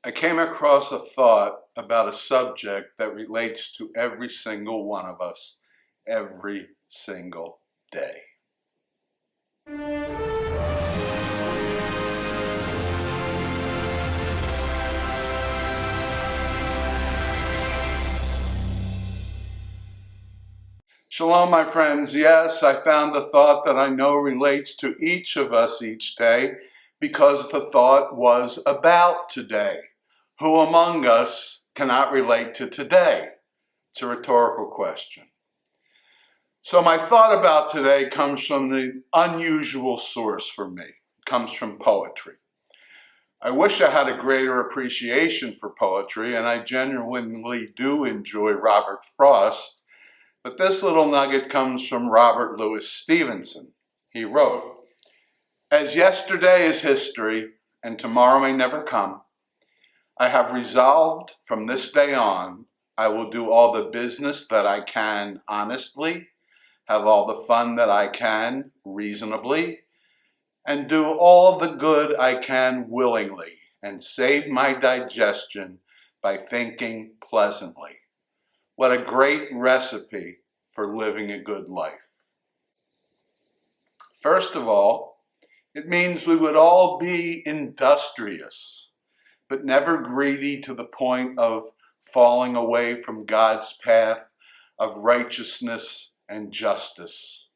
I came across a thought about a subject that relates to every single one of us every single day. Shalom, my friends. Yes, I found a thought that I know relates to each of us each day because the thought was about today. Who among us cannot relate to today? It's a rhetorical question. So my thought about today comes from an unusual source for me. It comes from poetry. I wish I had a greater appreciation for poetry, and I genuinely do enjoy Robert Frost. But this little nugget comes from Robert Louis Stevenson. He wrote, "As yesterday is history and tomorrow may never come, I have resolved from this day on, I will do all the business that I can honestly, have all the fun that I can reasonably, and do all the good I can willingly, and save my digestion by thinking pleasantly." What a great recipe for living a good life. First of all, it means we would all be industrious, but never greedy to the point of falling away from God's path of righteousness and justice.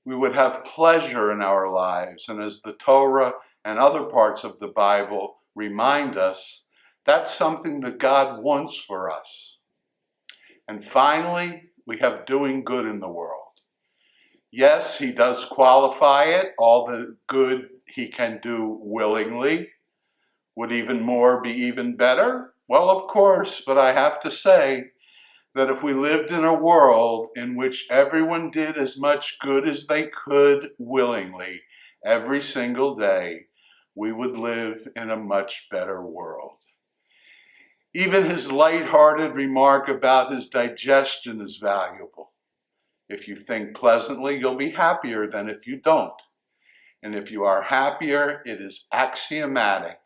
We would have pleasure in our lives, and as the Torah and other parts of the Bible remind us, that's something that God wants for us. And finally, we have doing good in the world. Yes, he does qualify it, all the good he can do willingly. Would even more be even better? Well, of course, but I have to say that if we lived in a world in which everyone did as much good as they could willingly every single day, we would live in a much better world. Even his light-hearted remark about his digestion is valuable. If you think pleasantly, you'll be happier than if you don't. And if you are happier, it is axiomatic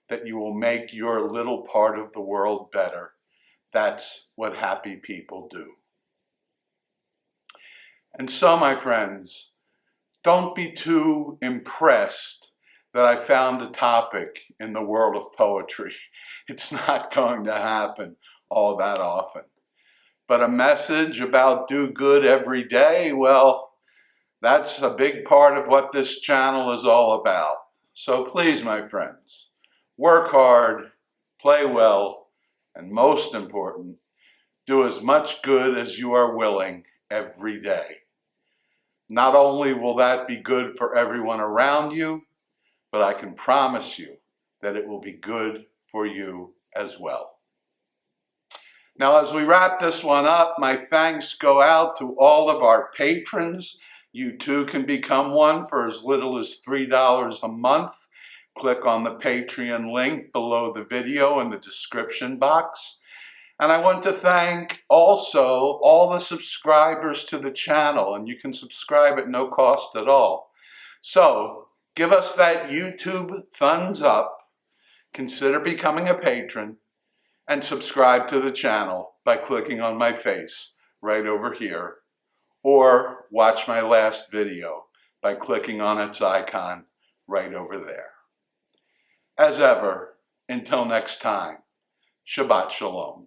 that you will make your little part of the world better. That's what happy people do. And so, my friends, don't be too impressed that I found a topic in the world of poetry. It's not going to happen all that often. But a message about do good every day, well, that's a big part of what this channel is all about. So please, my friends, work hard, play well, and most important, do as much good as you are willing every day. Not only will that be good for everyone around you, but I can promise you that it will be good for you as well. Now, as we wrap this one up, my thanks go out to all of our patrons. You too can become one for as little as $3 a month. Click on the Patreon link below the video in the description box. And I want to thank also all the subscribers to the channel, and you can subscribe at no cost at all. So, give us that YouTube thumbs up, consider becoming a patron, and subscribe to the channel by clicking on my face right over here, or watch my last video by clicking on its icon right over there. As ever, until next time, Shabbat Shalom.